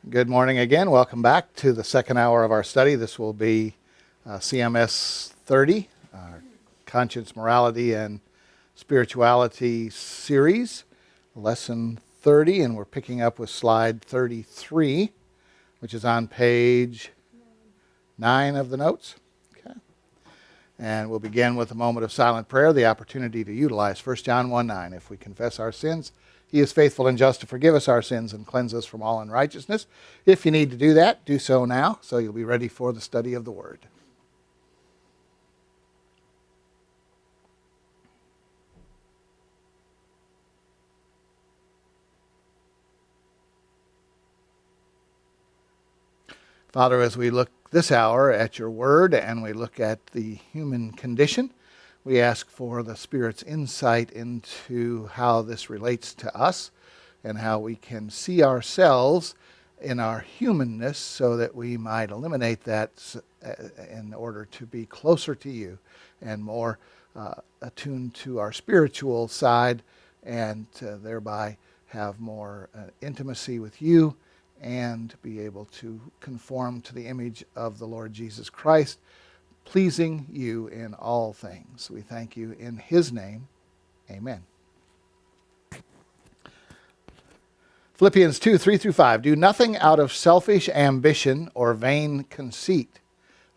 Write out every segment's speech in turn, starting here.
Good morning again. Welcome back to the second hour of our study. This will be CMS 30, our Conscience, Morality, and Spirituality series, lesson 30, and we're picking up with slide 33, which is on page 9 of the notes. Okay. And we'll begin with a moment of silent prayer, the opportunity to utilize 1 John 1:9. If we confess our sins, He is faithful and just to forgive us our sins and cleanse us from all unrighteousness. If you need to do that, do so now, so you'll be ready for the study of the Word. Father, as we look this hour at your Word and we look at the human condition, we ask for the Spirit's insight into how this relates to us and how we can see ourselves in our humanness so that we might eliminate that in order to be closer to you and more attuned to our spiritual side and thereby have more intimacy with you and be able to conform to the image of the Lord Jesus Christ, pleasing you in all things. We thank you in his name. Amen. Philippians 2:3-5. Do nothing out of selfish ambition or vain conceit,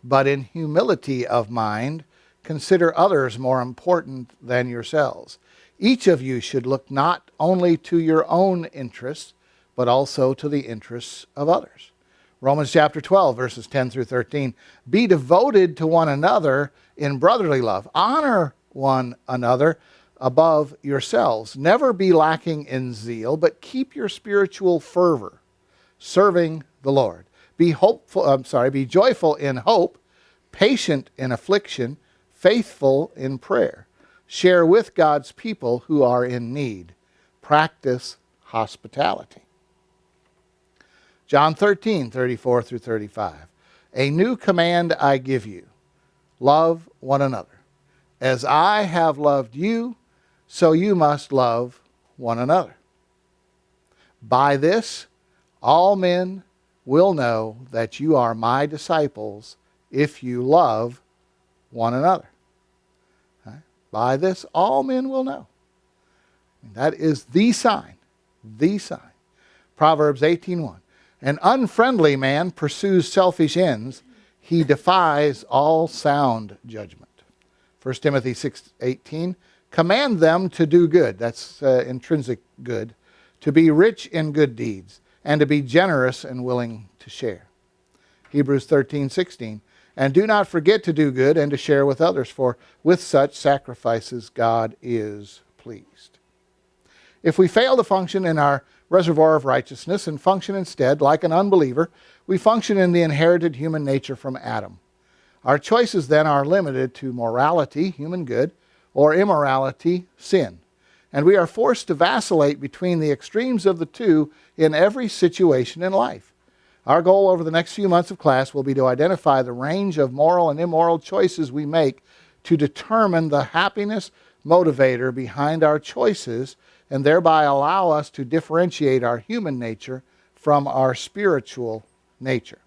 but in humility of mind, consider others more important than yourselves. Each of you should look not only to your own interests, but also to the interests of others. Romans chapter 12, verses 10-13. Be devoted to one another in brotherly love. Honor one another above yourselves. Never be lacking in zeal, but keep your spiritual fervor, serving the Lord. Be joyful in hope, patient in affliction, faithful in prayer. Share with God's people who are in need. Practice hospitality. John 13:34-35. A new command I give you, love one another. As I have loved you, so you must love one another. By this, all men will know that you are my disciples if you love one another. Right? By this, all men will know. That is the sign, the sign. Proverbs 18:1. An unfriendly man pursues selfish ends. He defies all sound judgment. 1 Timothy 6:18. Command them to do good. That's intrinsic good. To be rich in good deeds. And to be generous and willing to share. Hebrews 13:16. And do not forget to do good and to share with others, for with such sacrifices God is pleased. If we fail to function in our reservoir of righteousness and function instead like an unbeliever, we function in the inherited human nature from Adam. Our choices then are limited to morality, human good, or immorality, sin. And we are forced to vacillate between the extremes of the two in every situation in life. Our goal over the next few months of class will be to identify the range of moral and immoral choices we make to determine the happiness motivator behind our choices and thereby allow us to differentiate our human nature from our spiritual nature.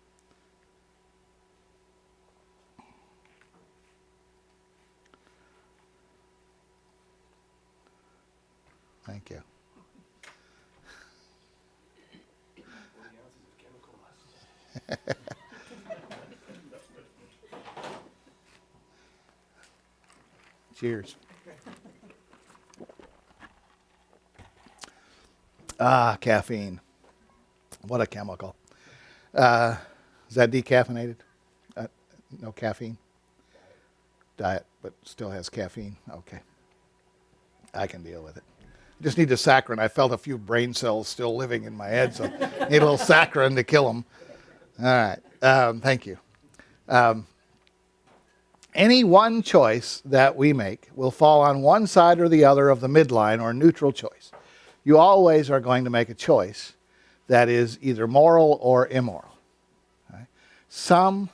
Thank you. Cheers. Caffeine. What a chemical. Is that decaffeinated? No caffeine? Diet, but still has caffeine. Okay. I can deal with it. Just need the saccharin. I felt a few brain cells still living in my head, so need a little saccharin to kill them. All right. Thank you. Any one choice that we make will fall on one side or the other of the midline or neutral choice. You always are going to make a choice that is either moral or immoral. Okay? Some,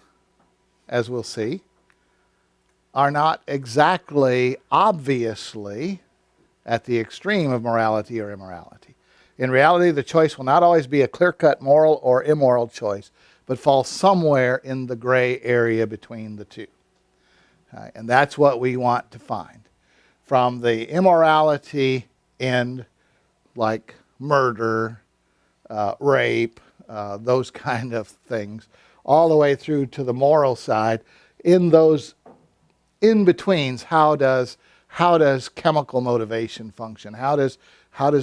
as we'll see, are not exactly obviously at the extreme of morality or immorality. In reality, the choice will not always be a clear-cut moral or immoral choice, but falls somewhere in the gray area between the two. And that's what we want to find. From the immorality end, like murder, rape, those kind of things, all the way through to the moral side. In those in-betweens, how does chemical motivation function? How does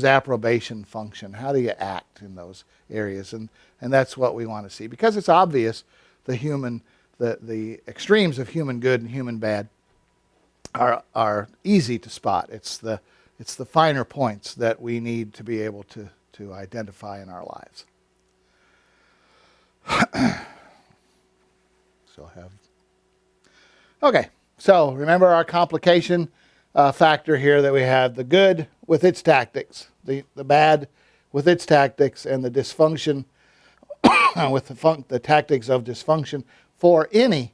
approbation function? How do you act in those areas? And that's what we want to see. Because it's obvious the extremes of human good and human bad are easy to spot. It's the finer points that we need to be able to identify in our lives. Okay, so remember our complication factor here, that we have the good with its tactics, the bad with its tactics, and the dysfunction with the tactics of dysfunction for any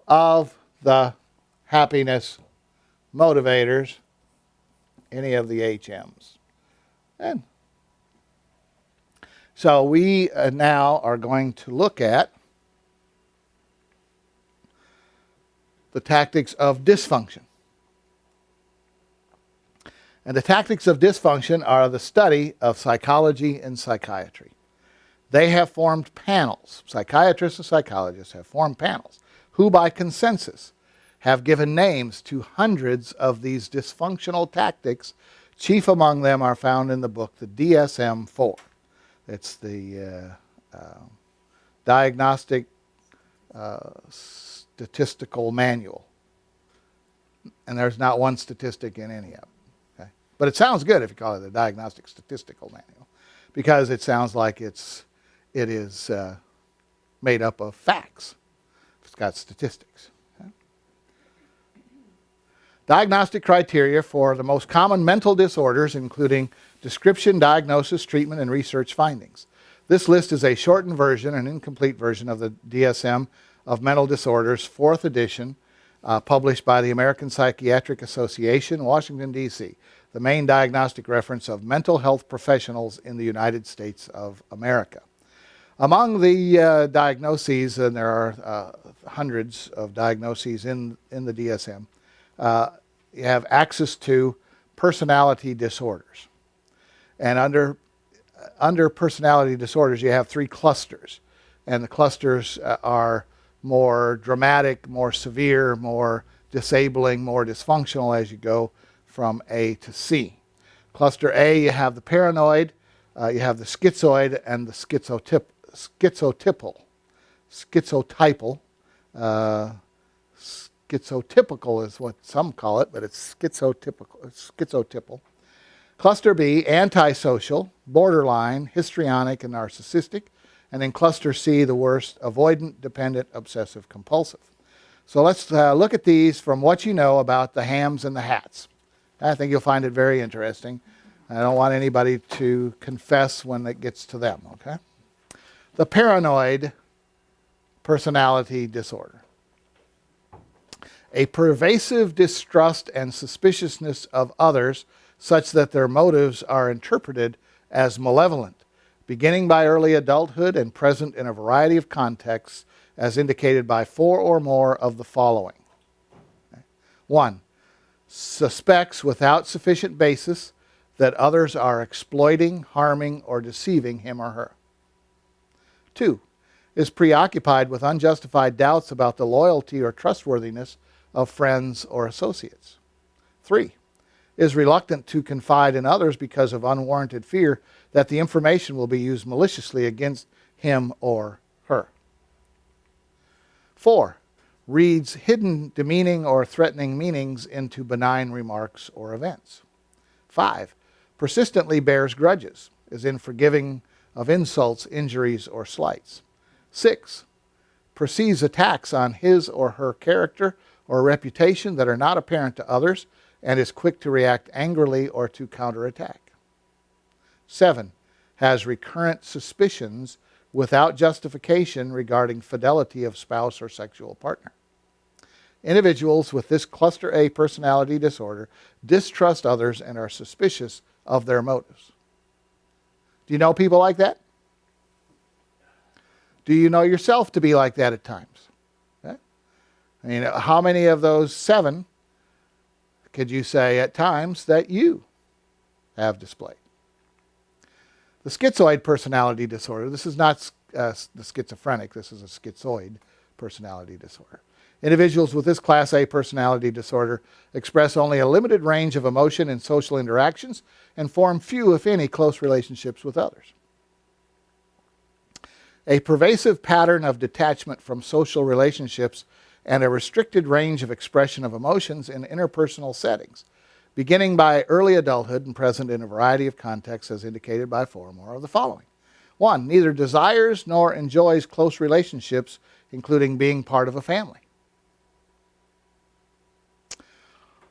of the happiness motivators, any of the HMs. And so we now are going to look at the tactics of dysfunction. And the tactics of dysfunction are the study of psychology and psychiatry. They have formed panels. Psychiatrists and psychologists have formed panels who, by consensus, have given names to hundreds of these dysfunctional tactics. Chief among them are found in the book, the DSM-4. It's the Diagnostic Statistical Manual. And there's not one statistic in any of them. Okay? But it sounds good if you call it the Diagnostic Statistical Manual, because it sounds like it is made up of facts. It's got statistics. Okay? Diagnostic criteria for the most common mental disorders, including description, diagnosis, treatment, and research findings. This list is a shortened version, an incomplete version of the DSM of Mental Disorders, 4th edition, published by the American Psychiatric Association, Washington, D.C., the main diagnostic reference of mental health professionals in the United States of America. Among the diagnoses, and there are hundreds of diagnoses in the DSM, you have access to personality disorders. And under personality disorders, you have 3 clusters. And the clusters are more dramatic, more severe, more disabling, more dysfunctional as you go from A to C. Cluster A, you have the paranoid, you have the schizoid, and the schizotypal. Schizotypical is what some call it, but it's schizotypal. Cluster B, antisocial, borderline, histrionic, and narcissistic. And in cluster C, the worst, avoidant, dependent, obsessive, compulsive. So let's look at these from what you know about the hams and the hats. I think you'll find it very interesting. I don't want anybody to confess when it gets to them, okay? The paranoid personality disorder. A pervasive distrust and suspiciousness of others such that their motives are interpreted as malevolent, beginning by early adulthood and present in a variety of contexts, as indicated by 4 or more of the following. 1. Suspects without sufficient basis that others are exploiting, harming, or deceiving him or her. 2. Is preoccupied with unjustified doubts about the loyalty or trustworthiness of friends or associates. 3. Is reluctant to confide in others because of unwarranted fear that the information will be used maliciously against him or her. 4. Reads hidden demeaning or threatening meanings into benign remarks or events. 5. Persistently bears grudges, is unforgiving of insults, injuries, or slights. 6. Perceives attacks on his or her character or reputation that are not apparent to others, and is quick to react angrily or to counterattack. 7. Has recurrent suspicions without justification regarding fidelity of spouse or sexual partner. Individuals with this cluster A personality disorder distrust others and are suspicious of their motives. Do you know people like that? Do you know yourself to be like that at times? Okay. I mean, how many of those 7 could you say at times that you have displayed? The schizoid personality disorder, this is not the schizophrenic, this is a schizoid personality disorder. Individuals with this Class A personality disorder express only a limited range of emotion in social interactions and form few, if any, close relationships with others. A pervasive pattern of detachment from social relationships and a restricted range of expression of emotions in interpersonal settings, beginning by early adulthood and present in a variety of contexts as indicated by 4 or more of the following. 1, neither desires nor enjoys close relationships, including being part of a family.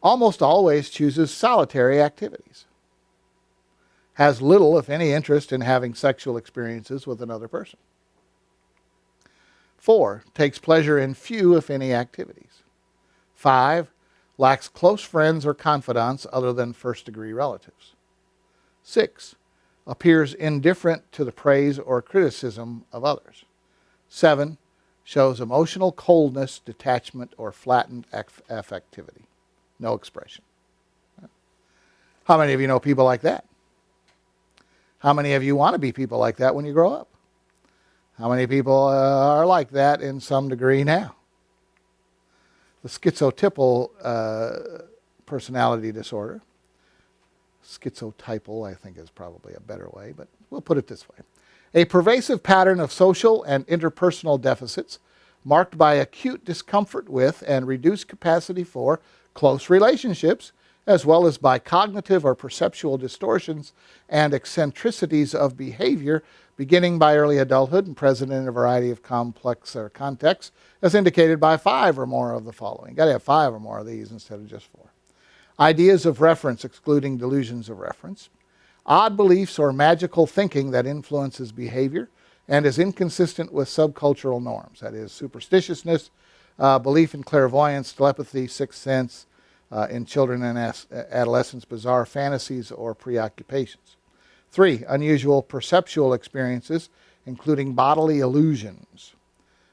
Almost always chooses solitary activities. Has little, if any, interest in having sexual experiences with another person. 4, takes pleasure in few, if any, activities. 5, lacks close friends or confidants other than first-degree relatives. 6, appears indifferent to the praise or criticism of others. 7, shows emotional coldness, detachment, or flattened affectivity. No expression. How many of you know people like that? How many of you want to be people like that when you grow up? How many people are like that in some degree now? The schizotypal personality disorder, schizotypal I think is probably a better way, but we'll put it this way. A pervasive pattern of social and interpersonal deficits marked by acute discomfort with and reduced capacity for close relationships, as well as by cognitive or perceptual distortions and eccentricities of behavior beginning by early adulthood and present in a variety of complex or contexts, as indicated by 5 or more of the following. You've got to have 5 or more of these instead of just 4. Ideas of reference excluding delusions of reference. Odd beliefs or magical thinking that influences behavior and is inconsistent with subcultural norms. That is superstitiousness, belief in clairvoyance, telepathy, sixth sense, in children and adolescents, bizarre fantasies or preoccupations. 3, unusual perceptual experiences, including bodily illusions.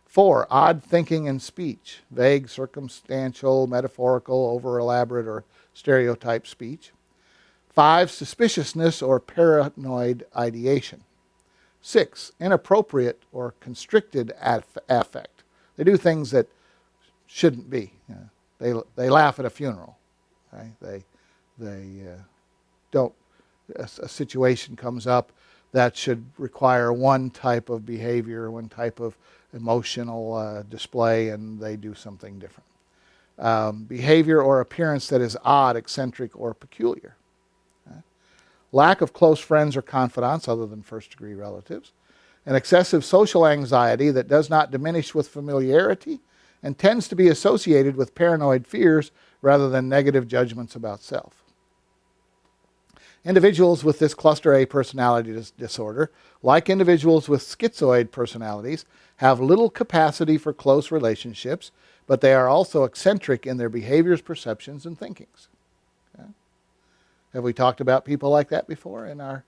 4, odd thinking and speech, vague, circumstantial, metaphorical, over-elaborate, or stereotype speech. 5, suspiciousness or paranoid ideation. 6, inappropriate or constricted affect. They do things that shouldn't be. They laugh at a funeral. Right? They don't. A situation comes up that should require one type of behavior, one type of emotional display, and they do something different. Behavior or appearance that is odd, eccentric, or peculiar. Lack of close friends or confidants other than first-degree relatives. An excessive social anxiety that does not diminish with familiarity and tends to be associated with paranoid fears rather than negative judgments about self. Individuals with this cluster A personality disorder, like individuals with schizoid personalities, have little capacity for close relationships, but they are also eccentric in their behaviors, perceptions, and thinkings. Okay? Have we talked about people like that before in our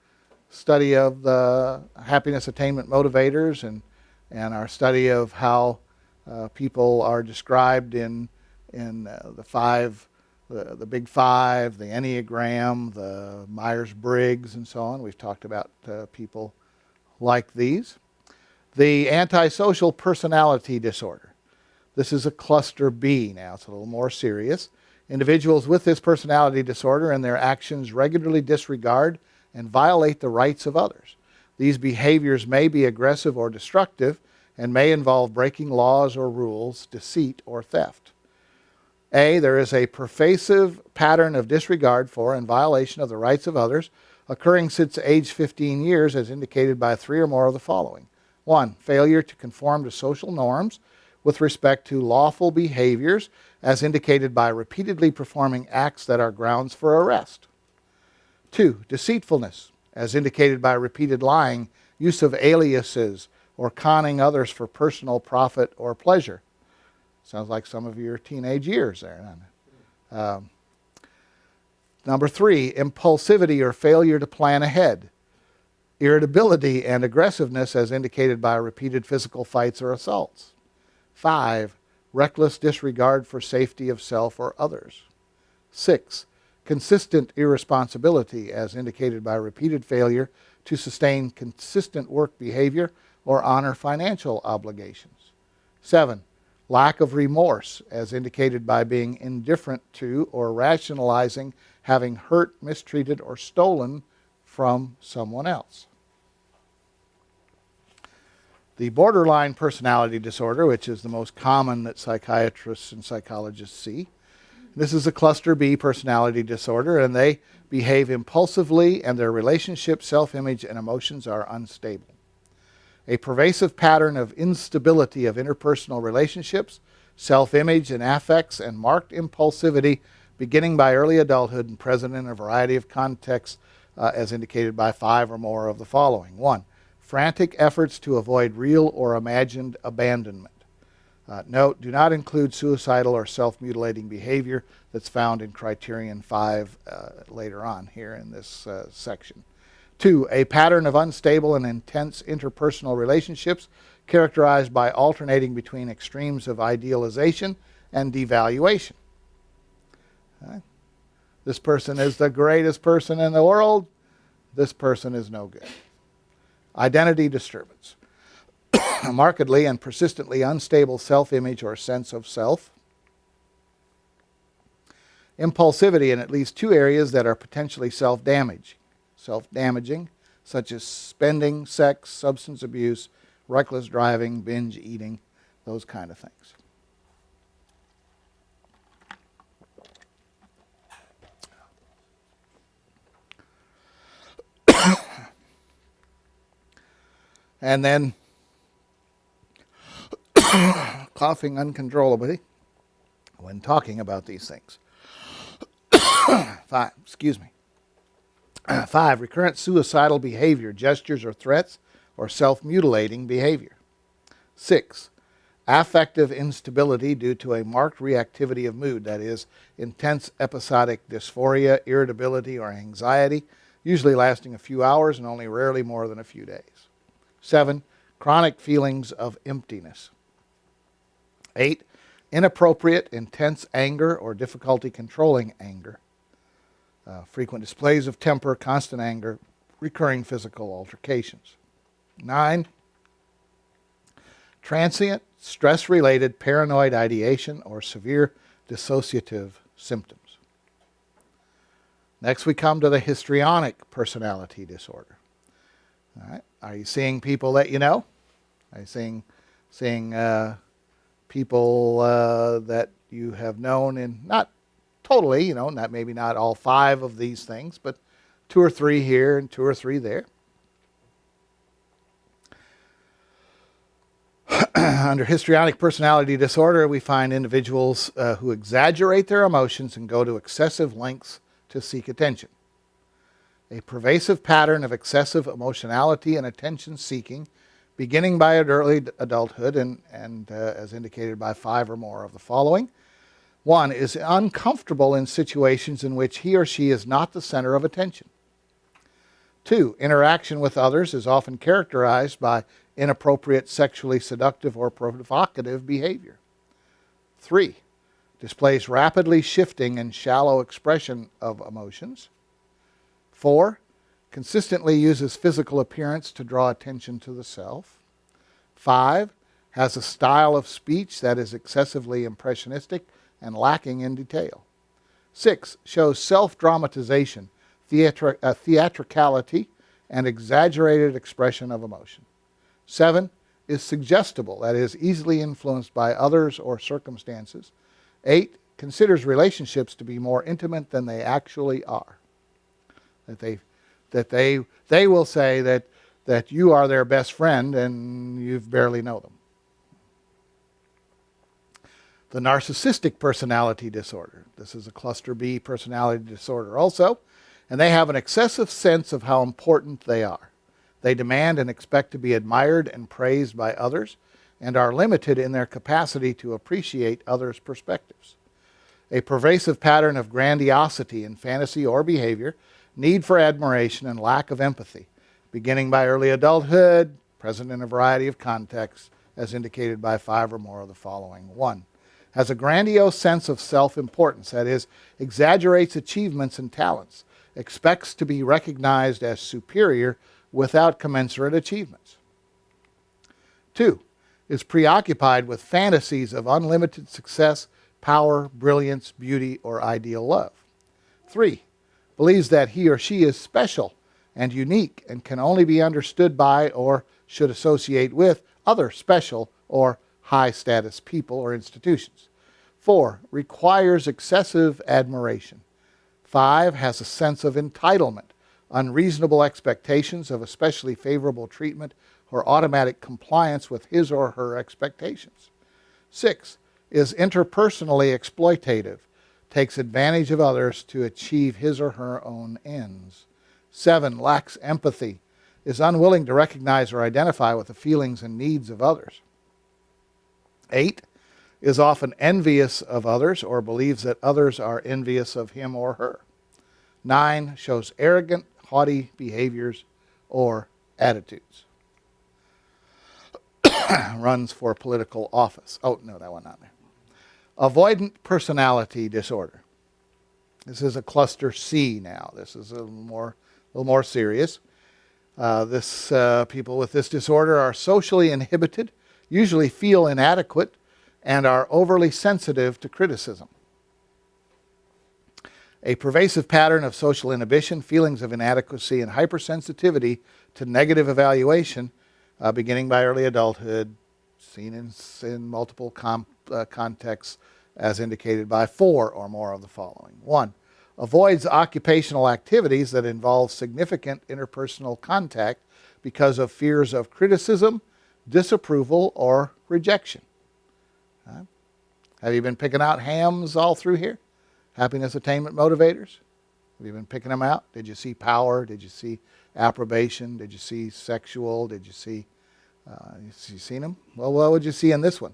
study of the happiness attainment motivators and our study of how people are described in the 5, the Big 5, the Enneagram, the Myers-Briggs, and so on. We've talked about people like these. The antisocial personality disorder. This is a cluster B now. It's a little more serious. Individuals with this personality disorder and their actions regularly disregard and violate the rights of others. These behaviors may be aggressive or destructive and may involve breaking laws or rules, deceit, or theft. A, there is a pervasive pattern of disregard for and violation of the rights of others occurring since age 15 years as indicated by 3 or more of the following. 1, failure to conform to social norms with respect to lawful behaviors as indicated by repeatedly performing acts that are grounds for arrest. 2, deceitfulness as indicated by repeated lying, use of aliases, or conning others for personal profit or pleasure. Sounds like some of your teenage years there, doesn't it? Number 3, impulsivity or failure to plan ahead. Irritability and aggressiveness as indicated by repeated physical fights or assaults. 5. Reckless disregard for safety of self or others. 6. Consistent irresponsibility as indicated by repeated failure to sustain consistent work behavior or honor financial obligations. 7. Lack of remorse as indicated by being indifferent to or rationalizing having hurt, mistreated, or stolen from someone else. The borderline personality disorder, which is the most common that psychiatrists and psychologists see. This is a cluster B personality disorder, and they behave impulsively, and their relationship, self-image, and emotions are unstable. A pervasive pattern of instability of interpersonal relationships, self-image and affects, and marked impulsivity beginning by early adulthood and present in a variety of contexts as indicated by 5 or more of the following. 1. Frantic efforts to avoid real or imagined abandonment. Note, do not include suicidal or self-mutilating behavior that's found in criterion 5 later on here in this section. 2, a pattern of unstable and intense interpersonal relationships characterized by alternating between extremes of idealization and devaluation. This person is the greatest person in the world. This person is no good. Identity disturbance. Markedly and persistently unstable self-image or sense of self. Impulsivity in at least 2 areas that are potentially self-damaging, such as spending, sex, substance abuse, reckless driving, binge eating, those kind of things. And then coughing uncontrollably when talking about these things. 5, 5, recurrent suicidal behavior, gestures or threats, or self-mutilating behavior. 6, affective instability due to a marked reactivity of mood, that is, intense episodic dysphoria, irritability, or anxiety, usually lasting a few hours and only rarely more than a few days. 7, chronic feelings of emptiness. 8, inappropriate, intense anger or difficulty controlling anger. Frequent displays of temper, constant anger, recurring physical altercations. 9, transient, stress-related paranoid ideation or severe dissociative symptoms. Next we come to the histrionic personality disorder. All right. Are you seeing people that you know? Are you seeing people that you have known in, not totally, not maybe not all 5 of these things, but 2 or 3 here and 2 or 3 there. Under histrionic personality disorder, we find individuals who exaggerate their emotions and go to excessive lengths to seek attention. A pervasive pattern of excessive emotionality and attention-seeking, beginning by early adulthood and as indicated by 5 or more of the following. 1, is uncomfortable in situations in which he or she is not the center of attention. 2, interaction with others is often characterized by inappropriate, sexually seductive, or provocative behavior. 3, displays rapidly shifting and shallow expression of emotions. 4, consistently uses physical appearance to draw attention to the self. 5, has a style of speech that is excessively impressionistic and lacking in detail. 6, shows self-dramatization, theatricality, and exaggerated expression of emotion. 7, is suggestible, that is, easily influenced by others or circumstances. 8, considers relationships to be more intimate than they actually are. That they will say that you are their best friend and you barely know them. The narcissistic personality disorder. This is a cluster B personality disorder also, and they have an excessive sense of how important they are. They demand and expect to be admired and praised by others and are limited in their capacity to appreciate others' perspectives. A pervasive pattern of grandiosity in fantasy or behavior, need for admiration, and lack of empathy, beginning by early adulthood, present in a variety of contexts, as indicated by 5 or more of the following. 1, has a grandiose sense of self-importance, that is, exaggerates achievements and talents, expects to be recognized as superior without commensurate achievements. 2, is preoccupied with fantasies of unlimited success, power, brilliance, beauty, or ideal love. 3, believes that he or she is special and unique and can only be understood by or should associate with other special or high-status people or institutions. 4, requires excessive admiration. 5, has a sense of entitlement, unreasonable expectations of especially favorable treatment or automatic compliance with his or her expectations. 6, is interpersonally exploitative, takes advantage of others to achieve his or her own ends. 7, lacks empathy, is unwilling to recognize or identify with the feelings and needs of others. 8, is often envious of others or believes that others are envious of him or her. 9, shows arrogant, haughty behaviors or attitudes. Runs for political office. Oh, no, that one not there. Avoidant personality disorder. This is a cluster C now. This is a little more serious. People with this disorder are socially inhibited, usually feel inadequate, and are overly sensitive to criticism. A pervasive pattern of social inhibition, feelings of inadequacy, and hypersensitivity to negative evaluation, beginning by early adulthood, seen in multiple contexts, as indicated by 4 or more of the following. 1, avoids occupational activities that involve significant interpersonal contact because of fears of criticism, disapproval, or rejection. Have you been picking out hams all through here? Happiness attainment motivators? Have you been picking them out? Did you see power? Did you see approbation? Did you see sexual? Did you see, you seen them? Well, what would you see in this one?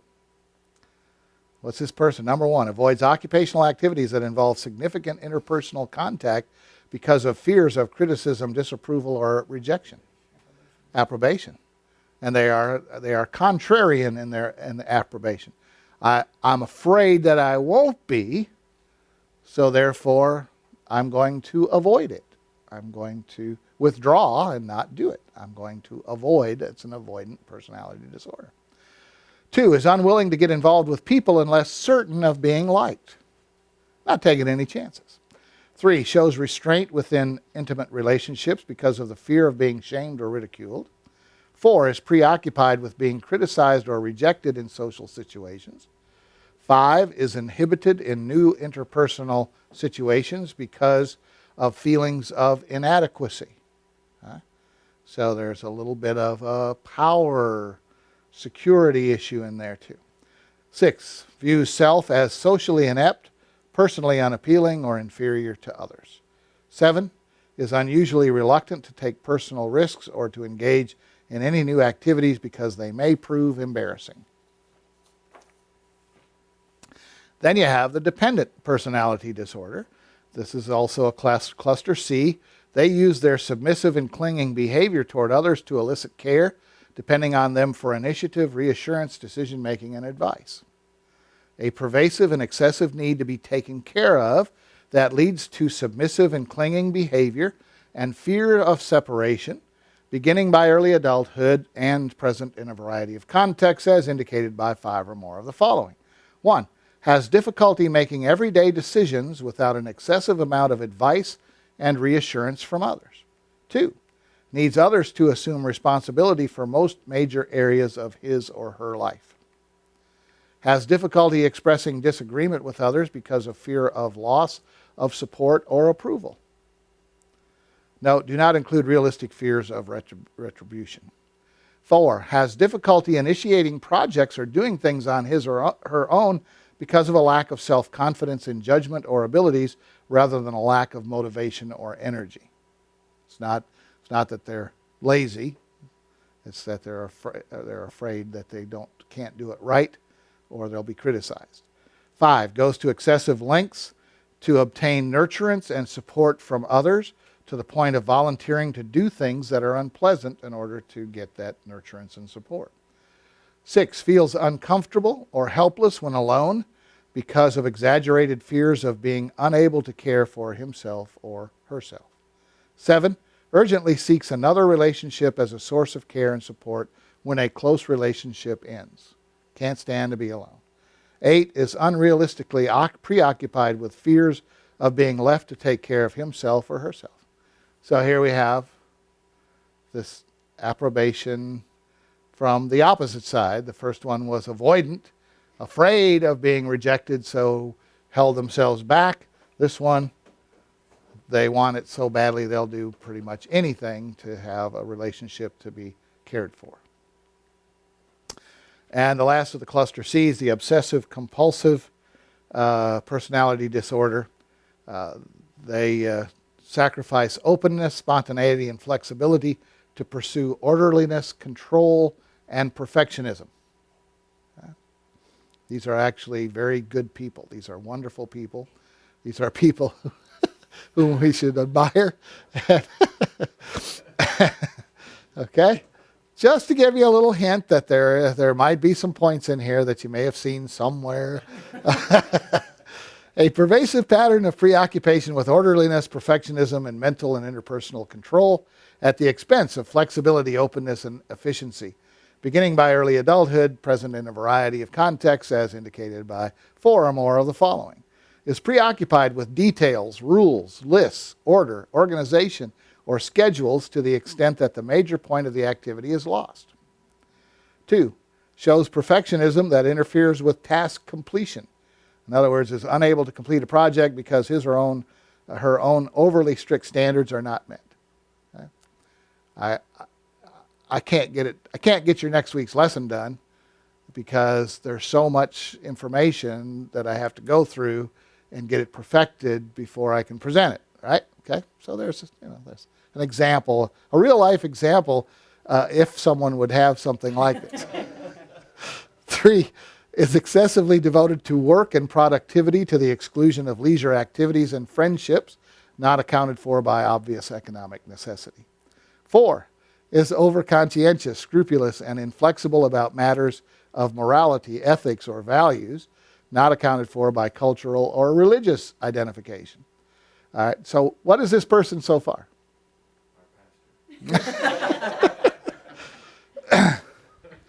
What's this person? Number 1, avoids occupational activities that involve significant interpersonal contact because of fears of criticism, disapproval, or rejection. Approbation. And they are contrarian in their approbation. I'm afraid that I won't be, so therefore I'm going to avoid it. I'm going to withdraw and not do it. I'm going to avoid. It's an avoidant personality disorder. 2, is unwilling to get involved with people unless certain of being liked. Not taking any chances. 3, shows restraint within intimate relationships because of the fear of being shamed or ridiculed. 4, is preoccupied with being criticized or rejected in social situations. 5, is inhibited in new interpersonal situations because of feelings of inadequacy. So there's a little bit of a power security issue in there too. 6, views self as socially inept, personally unappealing, or inferior to others. 7, is unusually reluctant to take personal risks or to engage in any new activities because they may prove embarrassing. Then you have the dependent personality disorder. This is also a cluster C. They use their submissive and clinging behavior toward others to elicit care, depending on them for initiative, reassurance, decision-making, and advice. A pervasive and excessive need to be taken care of that leads to submissive and clinging behavior and fear of separation, beginning by early adulthood and present in a variety of contexts, as indicated by 5 or more of the following. 1, has difficulty making everyday decisions without an excessive amount of advice and reassurance from others. 2, needs others to assume responsibility for most major areas of his or her life. Has difficulty expressing disagreement with others because of fear of loss of support or approval. Note, do not include realistic fears of retribution. 4, has difficulty initiating projects or doing things on his or her own because of a lack of self-confidence in judgment or abilities rather than a lack of motivation or energy. It's not that they're lazy. It's that they're afraid that they can't do it right or they'll be criticized. 5, goes to excessive lengths to obtain nurturance and support from others to the point of volunteering to do things that are unpleasant in order to get that nurturance and support. 6, feels uncomfortable or helpless when alone because of exaggerated fears of being unable to care for himself or herself. 7, urgently seeks another relationship as a source of care and support when a close relationship ends. Can't stand to be alone. 8, is unrealistically preoccupied with fears of being left to take care of himself or herself. So here we have this approbation from the opposite side. The first one was avoidant, afraid of being rejected, so held themselves back. This one, they want it so badly they'll do pretty much anything to have a relationship to be cared for. And the last of the cluster C is the obsessive compulsive personality disorder. They sacrifice openness, spontaneity, and flexibility to pursue orderliness, control, and perfectionism. These are actually very good people. These are wonderful people. These are people whom we should admire. Okay? Just to give you a little hint that there might be some points in here that you may have seen somewhere. A pervasive pattern of preoccupation with orderliness, perfectionism, and mental and interpersonal control at the expense of flexibility, openness, and efficiency. Beginning by early adulthood, present in a variety of contexts, as indicated by 4 or more of the following. Is preoccupied with details, rules, lists, order, organization, or schedules to the extent that the major point of the activity is lost. 2, shows perfectionism that interferes with task completion. In other words, is unable to complete a project because his or her own overly strict standards are not met. Okay? I can't get your next week's lesson done because there's so much information that I have to go through and get it perfected before I can present it. Right? Okay. So there's an example, a real life example, if someone would have something like this. 3, is excessively devoted to work and productivity to the exclusion of leisure activities and friendships not accounted for by obvious economic necessity. 4, is overconscientious, scrupulous, and inflexible about matters of morality, ethics, or values not accounted for by cultural or religious identification. All right, so what is this person so far? I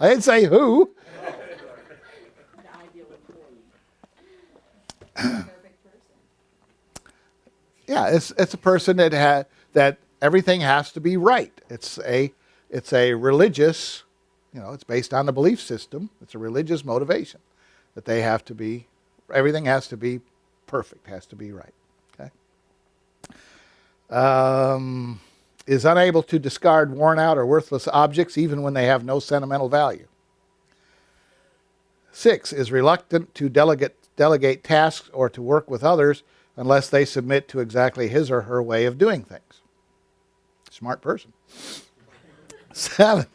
didn't say who. Yeah, it's a person that everything has to be right. It's a religious, it's based on the belief system. It's a religious motivation that they have to be. Everything has to be perfect. Has to be right. Okay. Is unable to discard worn out or worthless objects even when they have no sentimental value. 6, is reluctant to delegate tasks or to work with others unless they submit to exactly his or her way of doing things. Smart person. 7,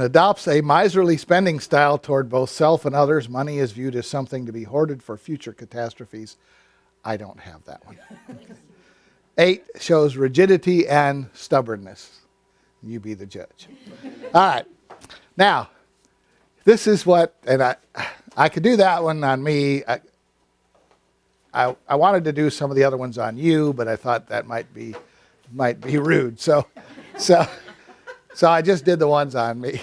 adopts a miserly spending style toward both self and others. Money is viewed as something to be hoarded for future catastrophes. I don't have that one. 8, shows rigidity and stubbornness. You be the judge. All right. Now, this is what, and I could do that one on me. I wanted to do some of the other ones on you, but I thought that might be rude. So I just did the ones on me.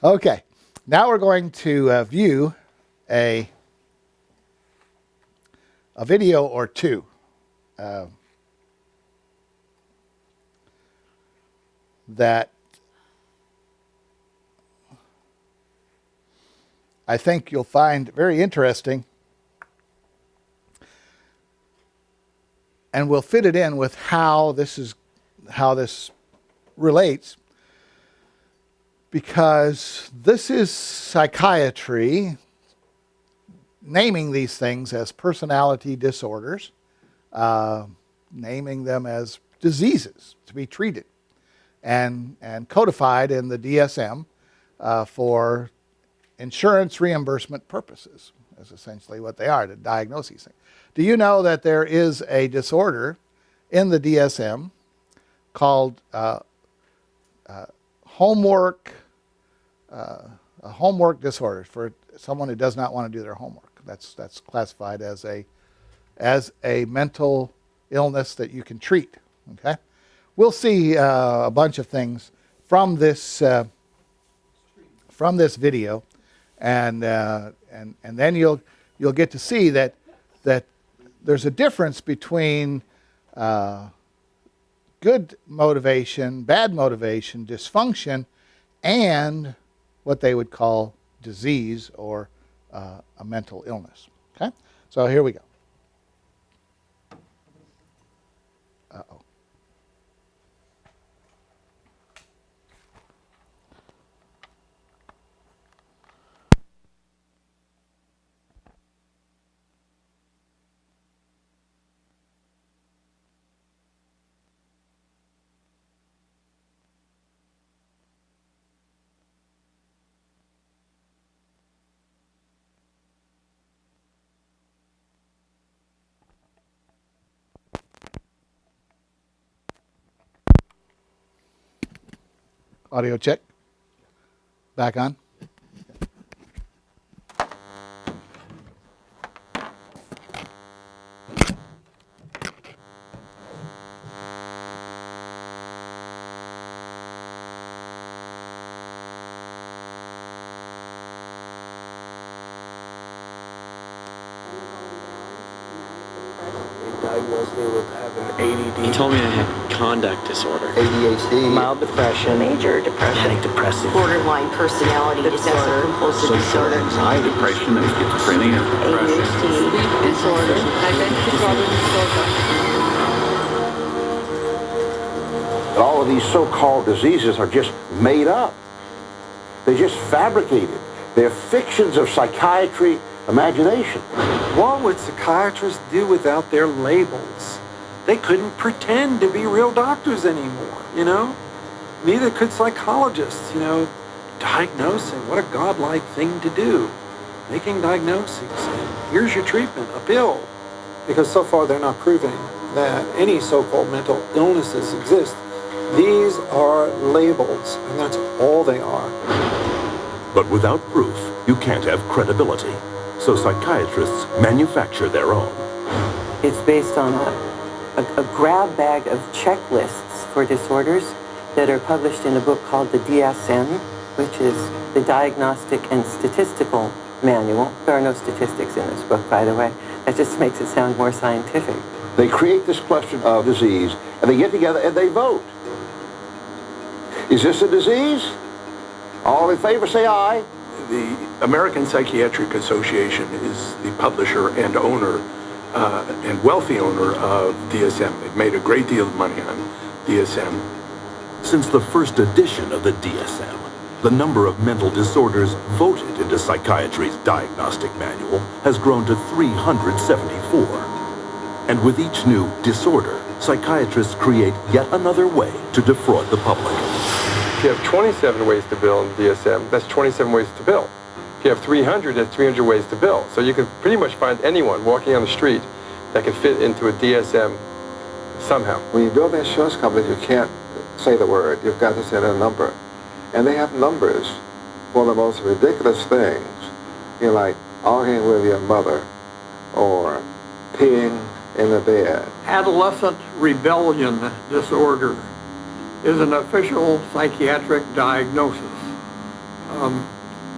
Okay. Now we're going to view a video or two. That I think you'll find very interesting, and we'll fit it in with how this relates, because this is psychiatry naming these things as personality disorders, naming them as diseases to be treated, and codified in the DSM for insurance reimbursement purposes. That's essentially what they are, to diagnose these things. Do you know that there is a disorder in the DSM called homework disorder for someone who does not want to do their homework. That's classified as a mental illness that you can treat. Okay, we'll see a bunch of things from this video, and then you'll get to see that there's a difference between good motivation, bad motivation, dysfunction, and what they would call disease or a mental illness. Okay, so here we go. Uh-oh. Audio check. Back on. Diagnosed me with having ADD. He told me I had conduct disorder, ADHD, mild depression, major depression, manic depressive, borderline personality disorder, compulsive disorder, anxiety, depression, and schizophrenia, ADHD disorder, identity disorder. But all of these so-called diseases are just made up. They're just fabricated. They're fictions of psychiatry imagination. What would psychiatrists do without their labels? They couldn't pretend to be real doctors anymore, you know? Neither could psychologists, you know? Diagnosing, what a godlike thing to do. Making diagnoses. Here's your treatment, a pill. Because so far they're not proving that any so-called mental illnesses exist. These are labels, and that's all they are. But without proof, you can't have credibility. So psychiatrists manufacture their own. It's based on a grab bag of checklists for disorders that are published in a book called the DSM, which is the Diagnostic and Statistical Manual. There are no statistics in this book, by the way. That just makes it sound more scientific. They create this question of disease, and they get together and they vote. Is this a disease? All in favor, say aye. The American Psychiatric Association is the publisher and owner and wealthy owner of DSM. They've made a great deal of money on DSM. Since the first edition of the DSM, the number of mental disorders voted into psychiatry's diagnostic manual has grown to 374. And with each new disorder, psychiatrists create yet another way to defraud the public. If you have 27 ways to bill in DSM, that's 27 ways to bill. If you have 300, that's 300 ways to bill. So you can pretty much find anyone walking on the street that can fit into a DSM somehow. When you build an insurance company, you can't say the word. You've got to say a number. And they have numbers for the most ridiculous things. You know, like arguing with your mother or peeing in the bed. Adolescent rebellion disorder is an official psychiatric diagnosis.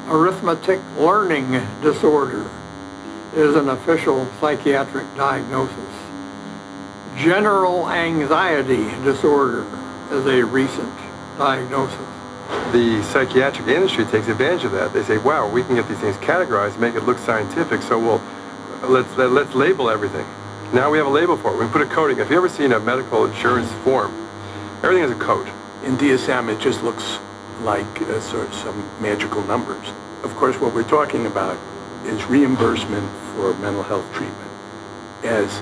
Arithmetic learning disorder is an official psychiatric diagnosis. General anxiety disorder is a recent diagnosis. The psychiatric industry takes advantage of that. They say, wow, we can get these things categorized, make it look scientific, so let's label everything. Now we have a label for it. We put a coding. If you've ever seen a medical insurance form, everything has a code. In DSM, it just looks like sort of some magical numbers. Of course, what we're talking about is reimbursement for mental health treatment as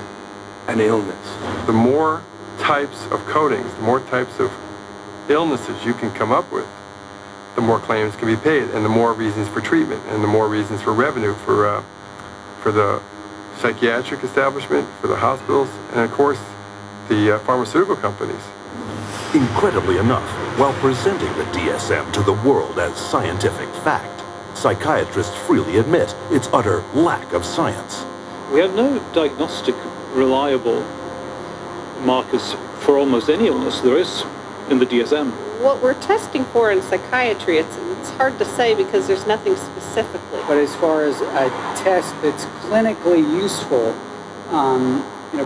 an illness. The more types of codings, the more types of illnesses you can come up with, the more claims can be paid, and the more reasons for treatment, and the more reasons for revenue for the psychiatric establishment, for the hospitals, and of course, the pharmaceutical companies. Incredibly enough, while presenting the DSM to the world as scientific fact, psychiatrists freely admit its utter lack of science. We have no diagnostic reliable markers for almost any illness there is in the DSM. What we're testing for in psychiatry, it's hard to say because there's nothing specifically. But as far as a test that's clinically useful,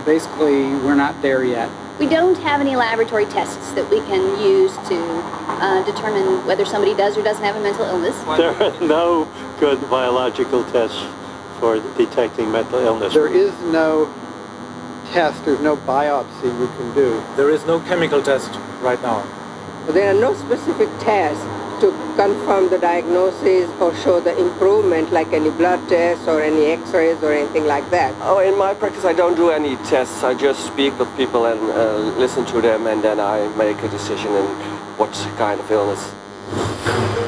basically we're not there yet. We don't have any laboratory tests that we can use to determine whether somebody does or doesn't have a mental illness. There are no good biological tests for detecting mental illness. There is no test, there's no biopsy we can do. There is no chemical test right now. There are no specific tests to confirm the diagnosis or show the improvement, like any blood tests or any x-rays or anything like that. Oh, in my practice I don't do any tests. I just speak with people and listen to them, and then I make a decision in what kind of illness.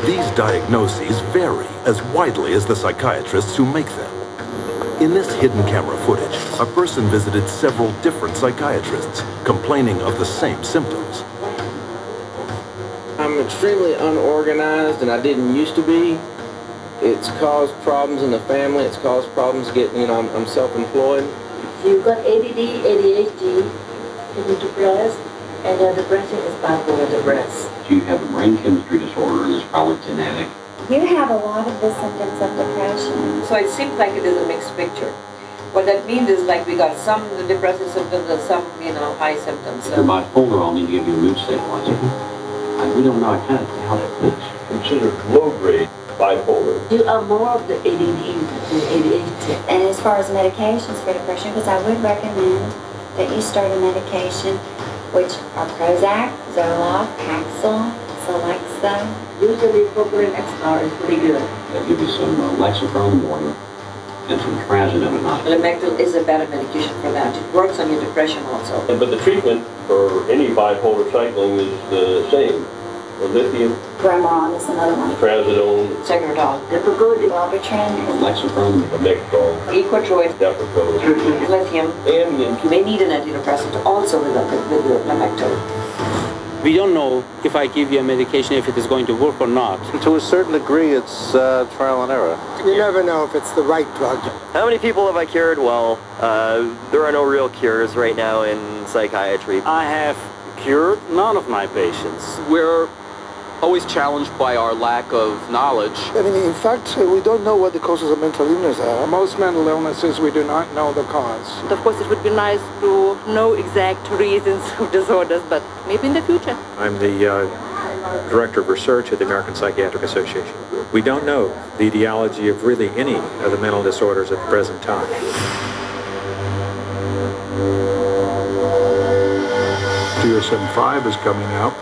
These diagnoses vary as widely as the psychiatrists who make them. In this hidden camera footage, a person visited several different psychiatrists, complaining of the same symptoms. I'm extremely unorganized, and I didn't used to be. It's caused problems in the family. It's caused problems getting, I'm self-employed. You've got ADD, ADHD, hidden depressed, and your depression is bipolar depressed. You have a brain chemistry disorder, and it's probably genetic. You have a lot of the symptoms of depression. So it seems like it is a mixed picture. What that means is like we got some depressive symptoms and some, high symptoms. If you're bipolar, I'll need to give you a mood stabilizer. We don't know how that works. Considered low-grade bipolar. You are more of the ADD than ADHD. And as far as medications for depression, because I would recommend that you start a medication, which are Prozac, Zoloft, Paxil, Celexa. Usually propylene XR is pretty good. They'll give you some Lexapro in the morning and some trazodone at night. Lamictal is a better medication for that. It works on your depression also. But the treatment for any bipolar cycling is the same. Lithium, Gramaron is another one. Trazodone, Secretol, Depakote, Wellbutrin, Lexapro, Lamictal, Equitroid, Depakote, Lithium, Ambien. You may need an antidepressant also with your Lamictal. We don't know if I give you a medication if it is going to work or not. To a certain degree, it's trial and error. You never know if it's the right drug. How many people have I cured? Well, there are no real cures right now in psychiatry. I have cured none of my patients. We're always challenged by our lack of knowledge. In fact, we don't know what the causes of mental illness are. Most mental illnesses, we do not know the cause. Of course, it would be nice to know exact reasons of disorders, but maybe in the future. I'm the Director of Research at the American Psychiatric Association. We don't know the etiology of really any of the mental disorders at the present time. DSM-5 is coming out.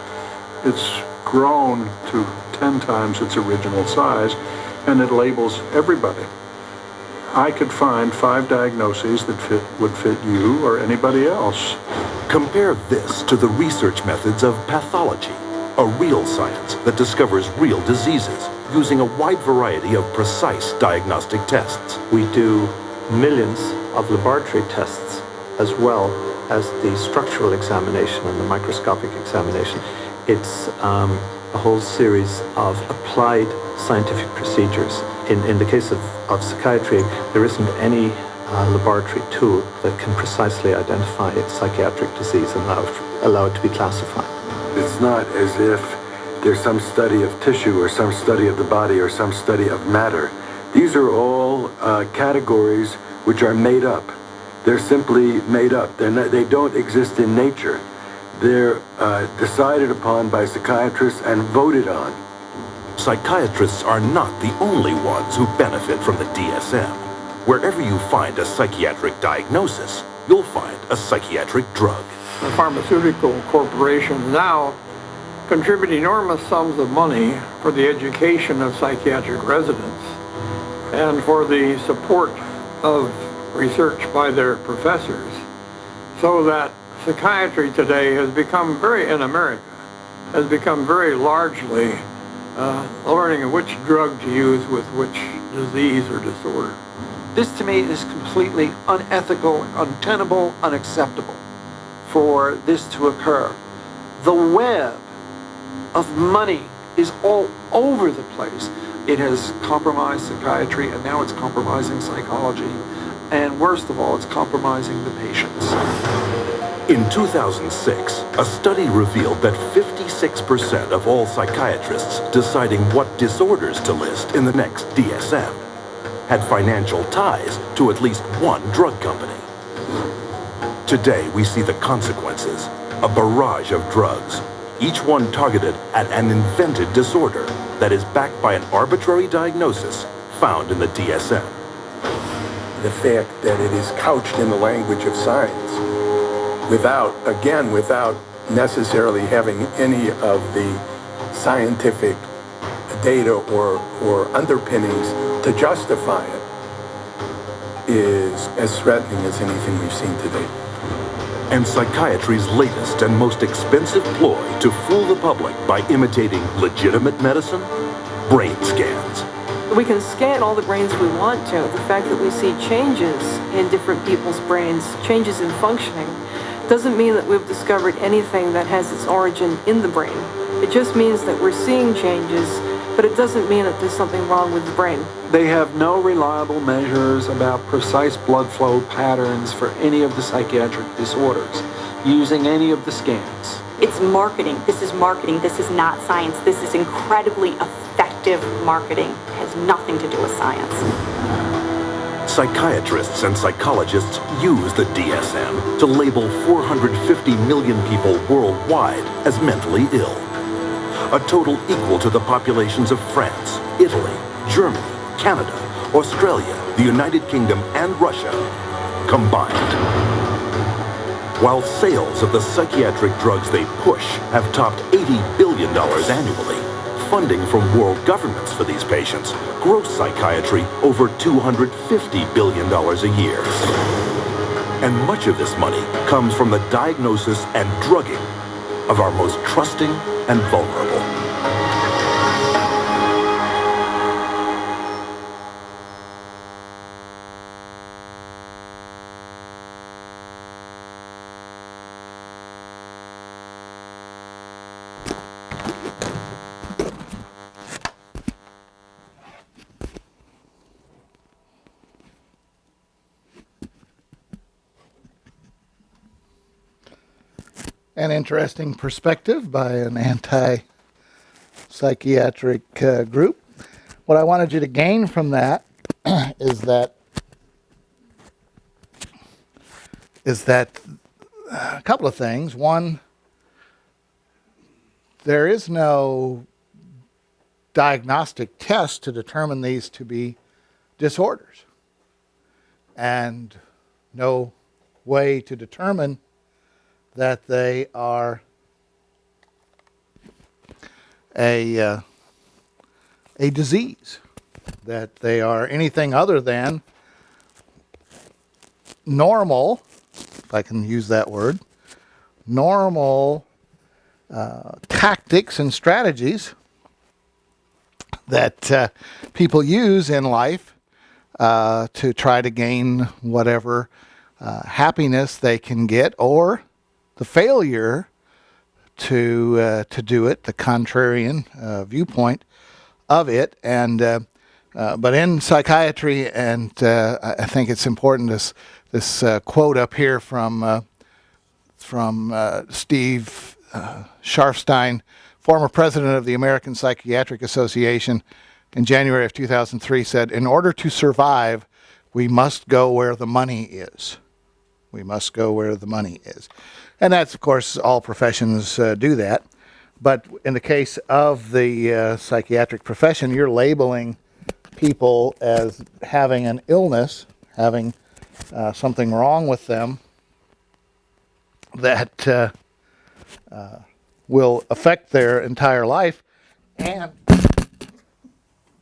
It's grown to 10 times its original size, and it labels everybody. I could find 5 diagnoses that would fit you or anybody else. Compare this to the research methods of pathology, a real science that discovers real diseases using a wide variety of precise diagnostic tests. We do millions of laboratory tests as well as the structural examination and the microscopic examination. It's a whole series of applied scientific procedures. In the case of psychiatry, there isn't any laboratory tool that can precisely identify psychiatric disease and allow it to be classified. It's not as if there's some study of tissue or some study of the body or some study of matter. These are all categories which are made up. They're simply made up. They don't exist in nature. They're decided upon by psychiatrists and voted on. Psychiatrists are not the only ones who benefit from the DSM. Wherever you find a psychiatric diagnosis, you'll find a psychiatric drug. The pharmaceutical corporations now contribute enormous sums of money for the education of psychiatric residents and for the support of research by their professors, so that psychiatry today has become in America, has become very largely learning which drug to use with which disease or disorder. This to me is completely unethical, untenable, unacceptable. for this to occur. The web of money is all over the place. It has compromised psychiatry, and now it's compromising psychology. And worst of all, it's compromising the patients. In 2006, a study revealed that 56% of all psychiatrists deciding what disorders to list in the next DSM had financial ties to at least one drug company. Today, we see the consequences, a barrage of drugs, each one targeted at an invented disorder that is backed by an arbitrary diagnosis found in the DSM. The fact that it is couched in the language of science without necessarily having any of the scientific data or underpinnings to justify it is as threatening as anything we've seen today. And psychiatry's latest and most expensive ploy to fool the public by imitating legitimate medicine? Brain scans. We can scan all the brains we want to. The fact that we see changes in different people's brains, changes in functioning, doesn't mean that we've discovered anything that has its origin in the brain. It just means that we're seeing changes, but it doesn't mean that there's something wrong with the brain. They have no reliable measures about precise blood flow patterns for any of the psychiatric disorders using any of the scans. It's marketing. This is marketing. This is not science. This is incredibly effective marketing. It has nothing to do with science. Psychiatrists and psychologists use the DSM to label 450 million people worldwide as mentally ill. A total equal to the populations of France, Italy, Germany, Canada, Australia, the United Kingdom, and Russia combined. While sales of the psychiatric drugs they push have topped $80 billion annually, funding from world governments for these patients gross psychiatry over $250 billion a year. And much of this money comes from the diagnosis and drugging of our most trusting and vulnerable. An interesting perspective by an anti-psychiatric group. What I wanted you to gain from that is that a couple of things. One, there is no diagnostic test to determine these to be disorders, and no way to determine that they are a disease, that they are anything other than normal, if I can use that word, normal tactics and strategies that people use in life to try to gain whatever happiness they can get, or the failure to do it, the contrarian viewpoint of it. And but in psychiatry, and I think it's important, this quote up here from Steve Scharfstein, former president of the American Psychiatric Association, in January of 2003, said, "In order to survive, we must go where the money is. We must go where the money is." And that's, of course, all professions do that. But in the case of the psychiatric profession, you're labeling people as having an illness, having something wrong with them that will affect their entire life. And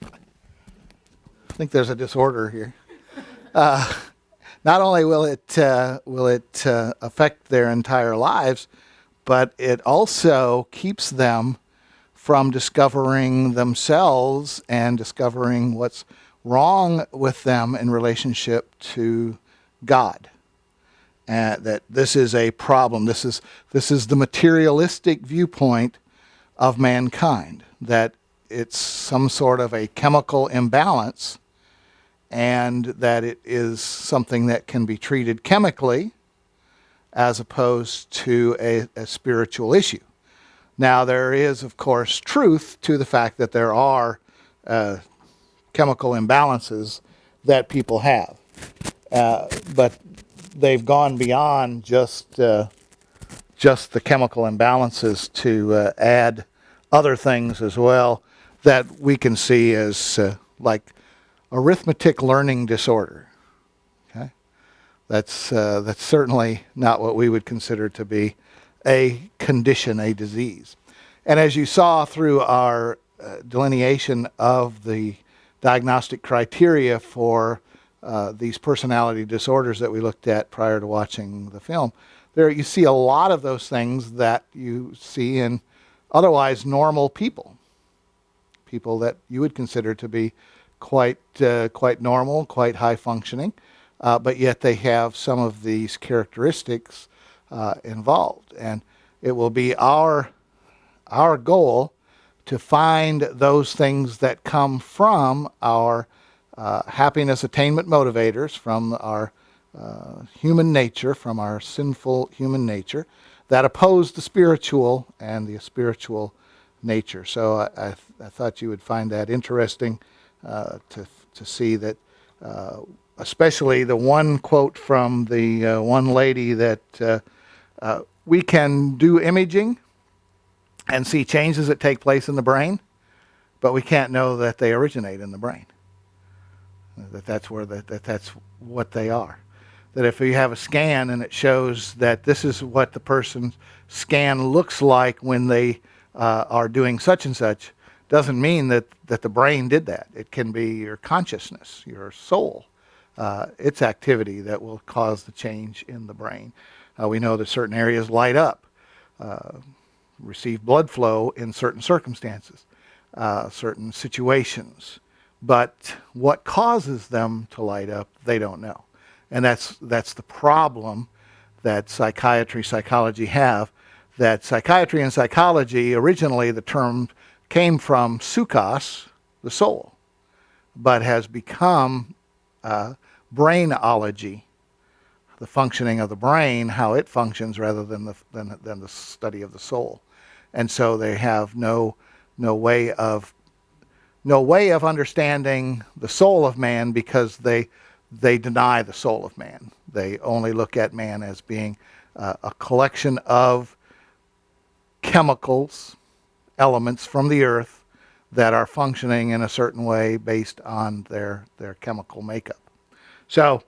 I think there's a disorder here. Not only will it affect their entire lives, but it also keeps them from discovering themselves and discovering what's wrong with them in relationship to God. that this is a problem. This is the materialistic viewpoint of mankind, that it's some sort of a chemical imbalance, and that it is something that can be treated chemically as opposed to a spiritual issue. Now, there is, of course, truth to the fact that there are chemical imbalances that people have, but they've gone beyond just the chemical imbalances to add other things as well that we can see as like arithmetic learning disorder. Okay, that's certainly not what we would consider to be a condition, a disease. And as you saw through our delineation of the diagnostic criteria for these personality disorders that we looked at prior to watching the film, there you see a lot of those things that you see in otherwise normal people, people that you would consider to be quite normal, quite high functioning, but yet they have some of these characteristics involved. And it will be our goal to find those things that come from our happiness attainment motivators, from our human nature, from our sinful human nature, that oppose the spiritual and the spiritual nature. So I thought you would find that interesting to see that, especially the one quote from the one lady that we can do imaging and see changes that take place in the brain, but we can't know that they originate in the brain. That's what they are. That if you have a scan and it shows that this is what the person's scan looks like when they are doing such and such, doesn't mean that the brain did that. It can be your consciousness, your soul, its activity that will cause the change in the brain. We know that certain areas light up, receive blood flow in certain circumstances, certain situations. But what causes them to light up, they don't know. And that's the problem that psychiatry, psychology have, that psychiatry and psychology, originally the term came from psychos, the soul, but has become brainology, the functioning of the brain, how it functions rather than the study of the soul. And so they have no way of understanding the soul of man, because they deny the soul of man. They only look at man as being a collection of chemicals, elements from the earth that are functioning in a certain way based on their chemical makeup. So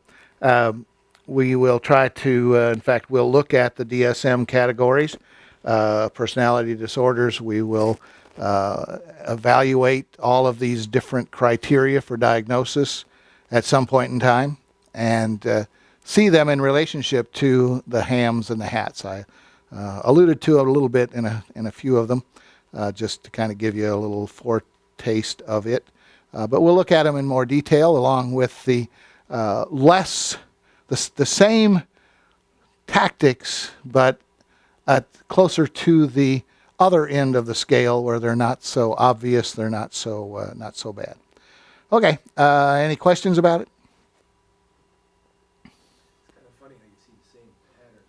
we will try to, in fact, we'll look at the DSM categories, personality disorders. We will evaluate all of these different criteria for diagnosis at some point in time, and see them in relationship to the hams and the hats. I alluded to it a little bit in a few of them, just to kind of give you a little foretaste of it. But we'll look at them in more detail, along with the same tactics, but closer to the other end of the scale, where they're not so obvious, they're not so bad. Okay, any questions about it? It's kind of funny how you see the same pattern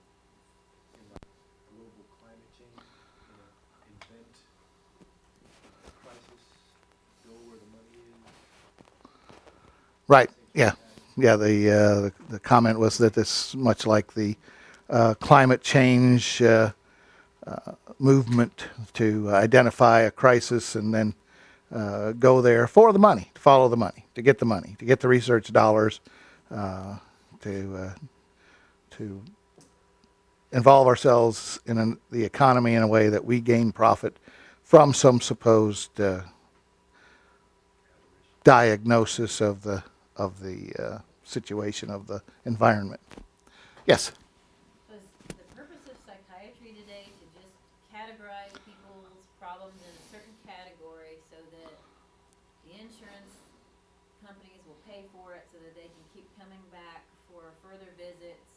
in like global climate change, invent crisis, go where the money is. Right. Yeah. Yeah. The comment was that it's much like the climate change movement, to identify a crisis and then go there for the money, to follow the money, to get the research dollars, to involve ourselves in the economy in a way that we gain profit from some supposed diagnosis of the situation of the environment. Yes. Was the purpose of psychiatry today to just categorize people's problems in a certain category so that the insurance companies will pay for it so that they can keep coming back for further visits?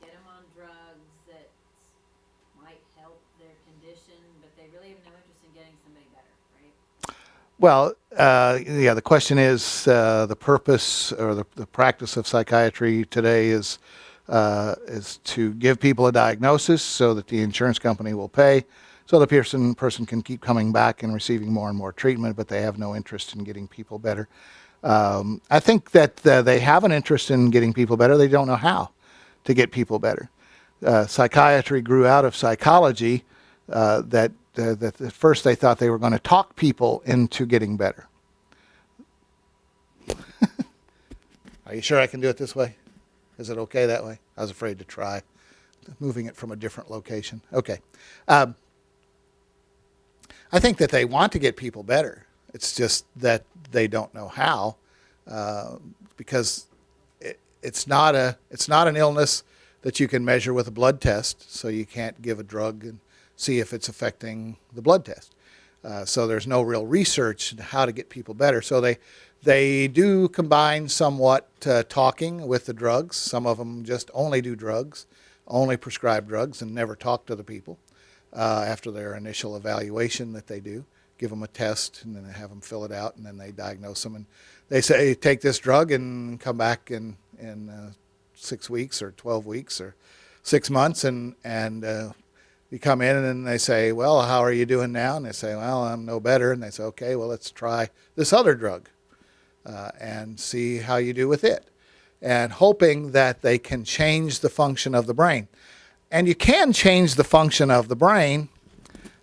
get them on drugs that might help their condition, but they really have no interest in getting somebody better, right? Well, yeah, the question is the purpose or the practice of psychiatry today is to give people a diagnosis so that the insurance company will pay, so the person can keep coming back and receiving more and more treatment, but they have no interest in getting people better. I think that they have an interest in getting people better. They don't know how to get people better. Psychiatry grew out of psychology that at first they thought they were going to talk people into getting better. Are you sure I can do it this way? Is it okay that way? I was afraid to try moving it from a different location. Okay. I think that they want to get people better. It's just that they don't know how, because it's not an illness that you can measure with a blood test, so you can't give a drug and see if it's affecting the blood test. So there's no real research into how to get people better. So they do combine somewhat talking with the drugs. Some of them just only do drugs, only prescribe drugs, and never talk to the people after their initial evaluation that they do. Give them a test, and then they have them fill it out, and then they diagnose them. And they say, take this drug and come back in 6 weeks or 12 weeks or 6 months, and you come in and they say, well, how are you doing now? And they say, well, I'm no better. And they say, okay, well, let's try this other drug and see how you do with it. And hoping that they can change the function of the brain. And you can change the function of the brain.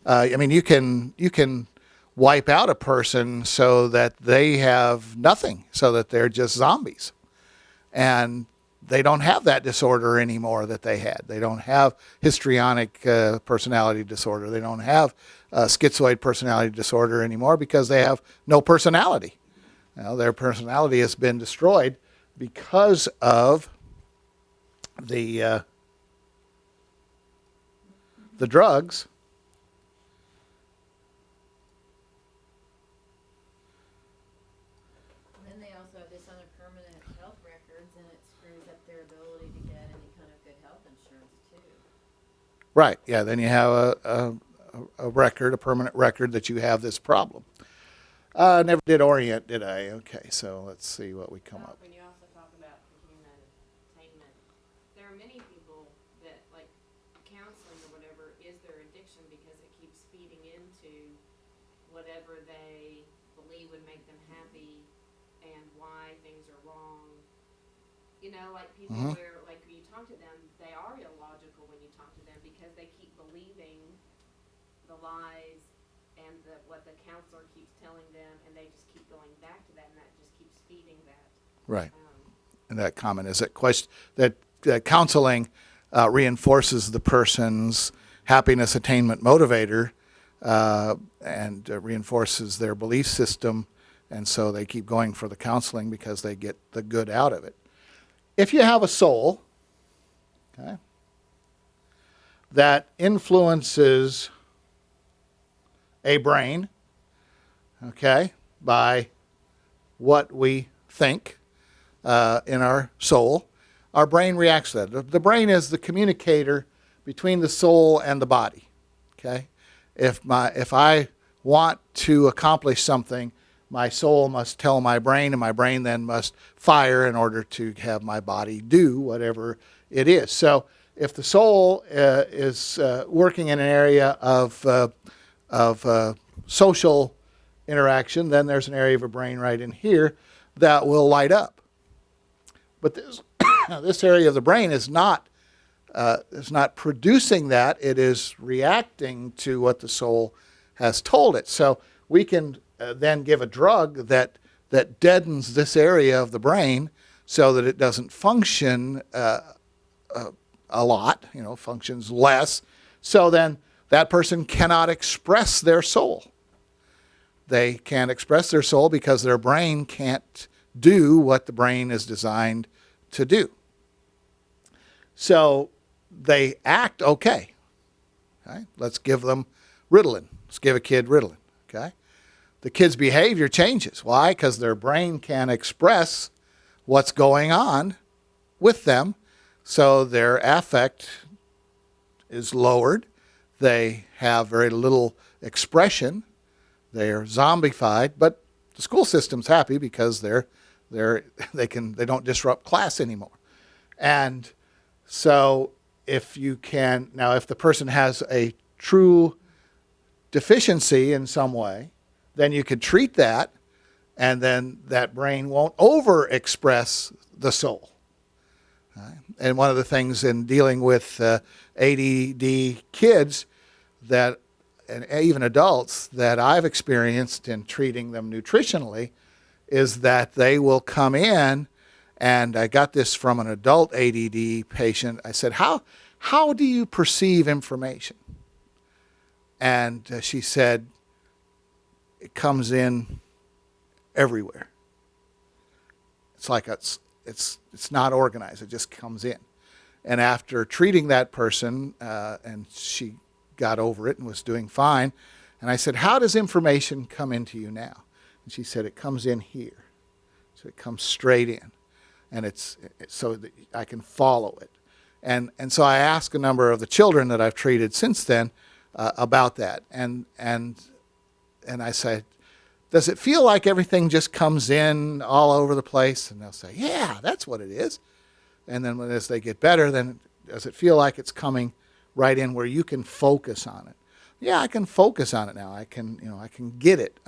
I mean, you can wipe out a person so that they have nothing, so that they're just zombies. And they don't have that disorder anymore that they had. They don't have histrionic personality disorder. They don't have schizoid personality disorder anymore because they have no personality. Now, their personality has been destroyed because of the drugs. Then they also have this on their permanent health records, and it screws up their ability to get any kind of good health insurance too. Right. Yeah. Then you have a record, a permanent record that you have this problem. Never did orient, did I? Okay. So let's see what we come up. When you also talk about human attainment, there are many people that, like, counseling or whatever is their addiction because it keeps feeding into whatever they believe would make them happy and why things are wrong. You know, like people where, like, when you talk to them, they are illogical when you talk to them because they keep believing the lies and what the counselor keeps telling them, and they just keep going back to that, and that just keeps feeding that. Right. And that comment is that counseling reinforces the person's happiness attainment motivator and reinforces their belief system, and so they keep going for the counseling because they get the good out of it. If you have a soul, okay, that influences a brain, okay, by what we think in our soul, our brain reacts to that. The brain is the communicator between the soul and the body, okay? If I want to accomplish something, my soul must tell my brain, and my brain then must fire in order to have my body do whatever it is. So if the soul is working in an area of social interaction, then there's an area of a brain right in here that will light up. But this area of the brain is not producing that. It is reacting to what the soul has told it. So we can then give a drug that deadens this area of the brain so that it doesn't function a lot, functions less. So then that person cannot express their soul. They can't express their soul because their brain can't do what the brain is designed to do. So they act okay. Let's give them Ritalin. Let's give a kid Ritalin. Okay. The kid's behavior changes. Why? Because their brain can't express what's going on with them. So their affect is lowered. They have very little expression. They're zombified, but the school system's happy because they don't disrupt class anymore. And so if the person has a true deficiency in some way, then you could treat that, and then that brain won't overexpress the soul. And one of the things in dealing with ADD kids and even adults that I've experienced in treating them nutritionally is that they will come in, and I got this from an adult ADD patient. I said, how do you perceive information? And she said, it comes in everywhere. It's like it's not organized. It just comes in. And after treating that person, and she got over it and was doing fine, and I said, how does information come into you now? And she said, it comes in here. So it comes straight in. And it's so that I can follow it. And so I asked a number of the children that I've treated since then about that. And I said, does it feel like everything just comes in all over the place? And they'll say, yeah, that's what it is. And then as they get better, then does it feel like it's coming right in where you can focus on it? Yeah, I can focus on it now. I can get it.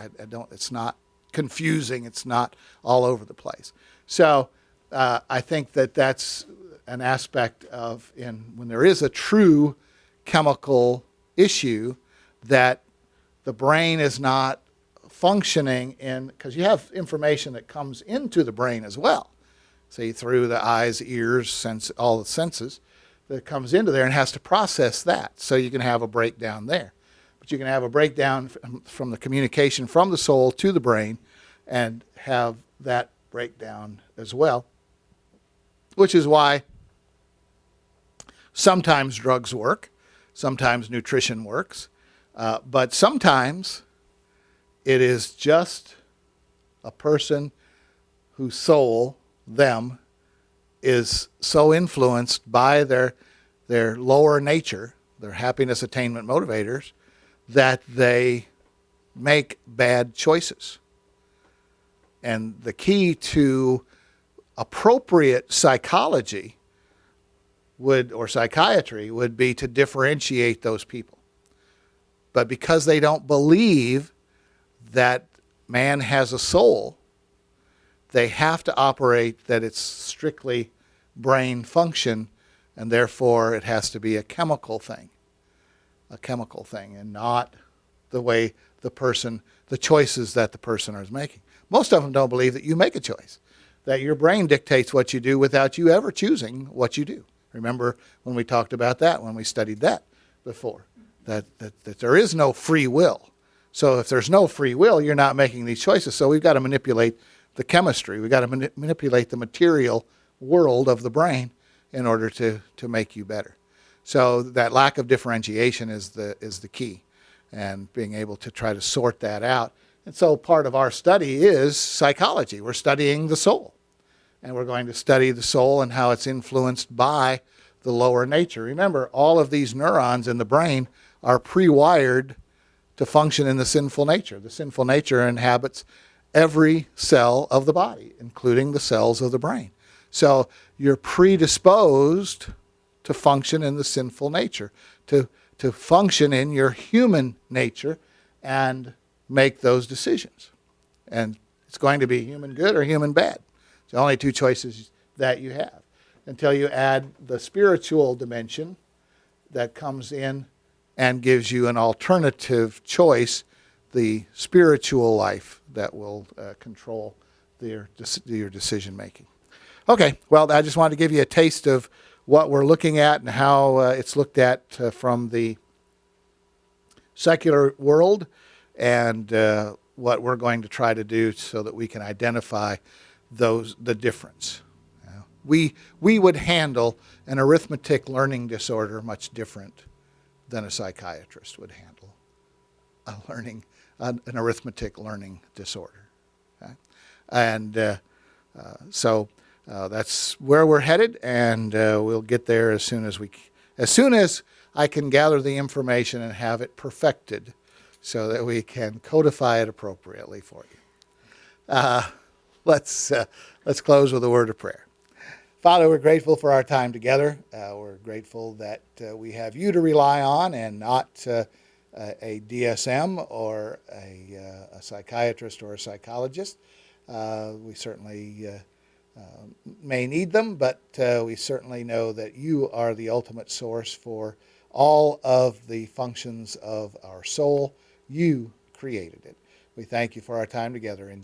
It's not confusing. It's not all over the place. So I think that's an aspect of when there is a true chemical issue, that the brain is not functioning because you have information that comes into the brain as well. Say through the eyes, ears, all the senses that comes into there and has to process that. So you can have a breakdown there. But you can have a breakdown from the communication from the soul to the brain and have that breakdown as well, which is why sometimes drugs work, sometimes nutrition works, but sometimes it is just a person whose soul, them, is so influenced by their lower nature, their happiness attainment motivators, that they make bad choices. And the key to appropriate psychology or psychiatry would be to differentiate those people. But because they don't believe that man has a soul, they have to operate that it's strictly brain function, and therefore it has to be a chemical thing, and not the way the choices that the person is making. Most of them don't believe that you make a choice, that your brain dictates what you do without you ever choosing what you do. Remember when we talked about that, when we studied that before, that there is no free will. So if there's no free will, you're not making these choices. So we've got to manipulate the chemistry. We've got to manipulate the material world of the brain in order to make you better. So that lack of differentiation is the key, and being able to try to sort that out. And so part of our study is psychology. We're studying the soul. And we're going to study the soul and how it's influenced by the lower nature. Remember, all of these neurons in the brain are pre-wired to function in the sinful nature. The sinful nature inhabits every cell of the body, including the cells of the brain. So you're predisposed to function in the sinful nature, to function in your human nature and make those decisions. And it's going to be human good or human bad. It's the only two choices that you have, until you add the spiritual dimension that comes in and gives you an alternative choice, the spiritual life that will control your decision making. Okay, well, I just wanted to give you a taste of what we're looking at and how it's looked at from the secular world, and what we're going to try to do so that we can identify the difference. We would handle an arithmetic learning disorder much different than a psychiatrist would handle an arithmetic learning disorder. Okay? And so That's where we're headed, and we'll get there as soon as I can gather the information and have it perfected so that we can codify it appropriately for you. Let's close with a word of prayer. Father, we're grateful for our time together. We're grateful that we have you to rely on and not a DSM or a psychiatrist or a psychologist. We certainly may need them, but we certainly know that you are the ultimate source for all of the functions of our soul. You created it. We thank you for our time together in